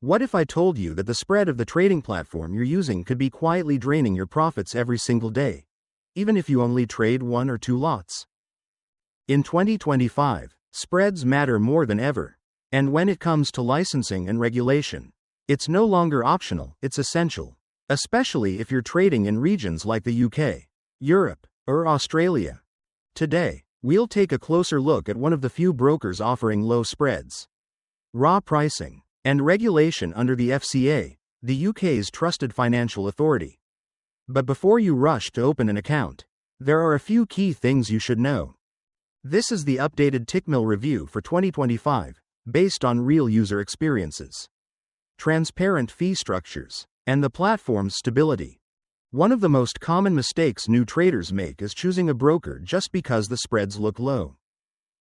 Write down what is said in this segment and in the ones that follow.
What if I told you that the spread of the trading platform you're using could be quietly draining your profits every single day, even if you only trade 1 or 2 lots? In 2025, spreads matter more than ever. And when it comes to licensing and regulation, it's no longer optional, it's essential. Especially if you're trading in regions like the UK, Europe, or Australia. Today, we'll take a closer look at one of the few brokers offering low spreads, raw pricing, and regulation under the FCA, the UK's trusted financial authority. But before you rush to open an account, there are a few key things you should know. This is the updated Tickmill review for 2025, based on real user experiences, transparent fee structures, and the platform's stability. One of the most common mistakes new traders make is choosing a broker just because the spreads look low.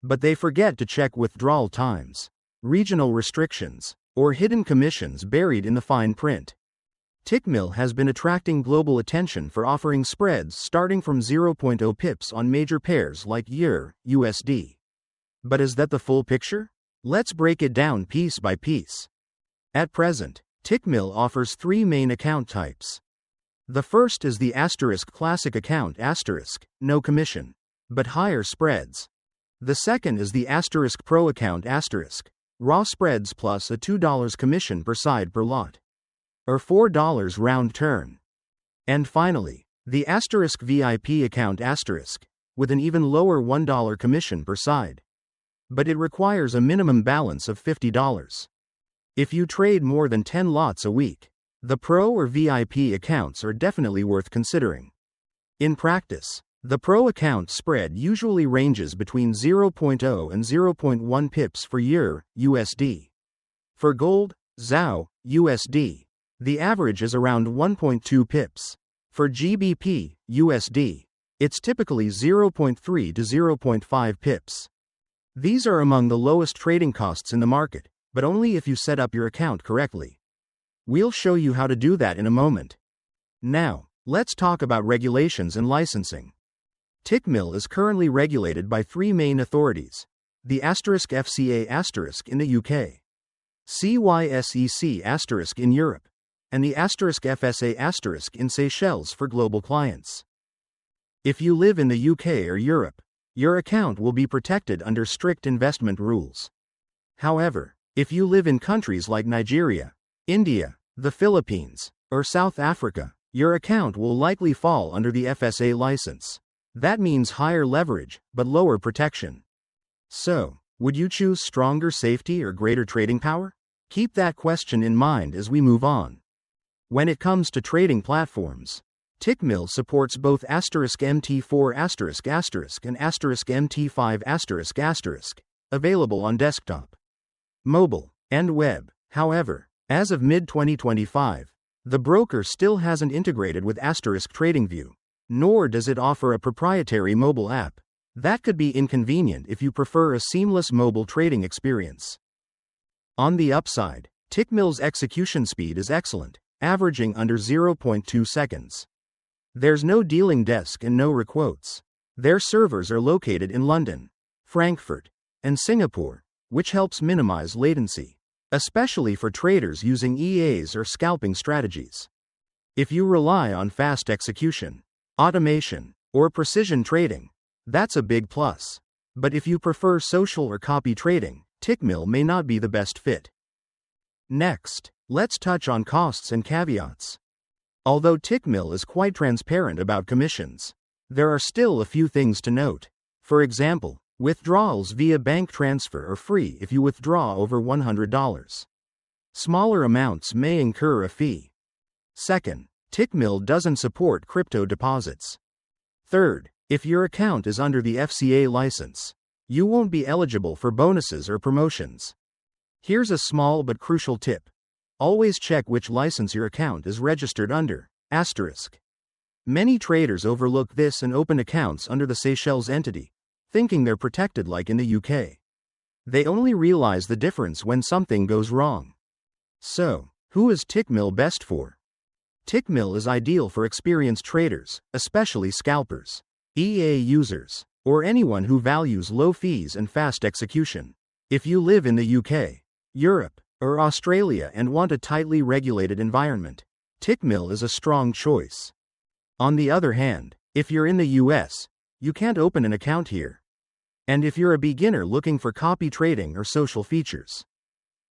But they forget to check withdrawal times, regional restrictions, or hidden commissions buried in the fine print. Tickmill has been attracting global attention for offering spreads starting from 0.0 pips on major pairs like EUR, USD. But is that the full picture? Let's break it down piece by piece. At present, Tickmill offers 3 main account types. The first is the Classic account no commission, but higher spreads. The second is the Pro account raw spreads plus a $2 commission per side per lot, or $4 round turn. And finally, the VIP account with an even lower $1 commission per side. But it requires a minimum balance of $50. If you trade more than 10 lots a week, the Pro or VIP accounts are definitely worth considering. In practice, the Pro account spread usually ranges between 0.0 and 0.1 pips for EUR, USD. For gold, ZAO, USD, the average is around 1.2 pips. For GBP, USD, it's typically 0.3 to 0.5 pips. These are among the lowest trading costs in the market, but only if you set up your account correctly. We'll show you how to do that in a moment. Now, let's talk about regulations and licensing. Tickmill is currently regulated by 3 main authorities: the FCA in the UK, CYSEC in Europe, and the FSA in Seychelles for global clients. If you live in the UK or Europe, your account will be protected under strict investment rules. However, if you live in countries like Nigeria, India, the Philippines, or South Africa, your account will likely fall under the FSA license. That means higher leverage, but lower protection. So, would you choose stronger safety or greater trading power? Keep that question in mind as we move on. When it comes to trading platforms, Tickmill supports both MT4 and MT5 available on desktop, mobile, and web. However, as of mid-2025, the broker still hasn't integrated with TradingView, nor does it offer a proprietary mobile app. That could be inconvenient if you prefer a seamless mobile trading experience. On the upside, Tickmill's execution speed is excellent, averaging under 0.2 seconds. There's no dealing desk and no requotes. Their servers are located in London, Frankfurt, and Singapore, which helps minimize latency, especially for traders using EAs or scalping strategies. If you rely on fast execution, automation, or precision trading, that's a big plus. But if you prefer social or copy trading, Tickmill may not be the best fit. Next, let's touch on costs and caveats. Although Tickmill is quite transparent about commissions, there are still a few things to note. For example, withdrawals via bank transfer are free if you withdraw over $100. Smaller amounts may incur a fee. Second, Tickmill doesn't support crypto deposits. Third, if your account is under the FCA license, you won't be eligible for bonuses or promotions. Here's a small but crucial tip. Always check which license your account is registered under, *. Many traders overlook this and open accounts under the Seychelles entity, thinking they're protected like in the UK. They only realize the difference when something goes wrong. So, who is Tickmill best for? Tickmill is ideal for experienced traders, especially scalpers, EA users, or anyone who values low fees and fast execution. If you live in the UK, Europe, or Australia and want a tightly regulated environment, Tickmill is a strong choice. On the other hand, if you're in the US, you can't open an account here. And if you're a beginner looking for copy trading or social features,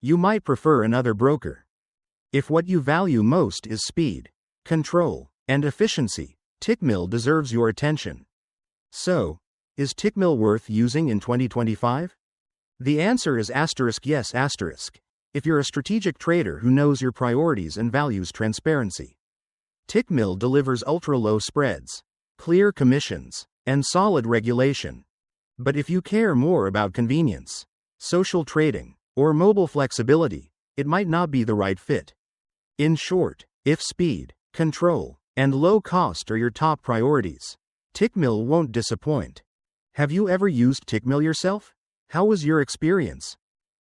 you might prefer another broker. If what you value most is speed, control, and efficiency, Tickmill deserves your attention. So, is Tickmill worth using in 2025? The answer is yes. If you're a strategic trader who knows your priorities and values transparency. Tickmill delivers ultra-low spreads, clear commissions, and solid regulation. But if you care more about convenience, social trading, or mobile flexibility, it might not be the right fit. In short, if speed, control, and low cost are your top priorities, Tickmill won't disappoint. Have you ever used Tickmill yourself? How was your experience?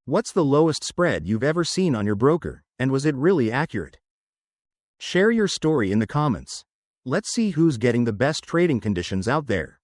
What's the lowest spread you've ever seen on your broker, and was it really accurate? Share your story in the comments. Let's see who's getting the best trading conditions out there.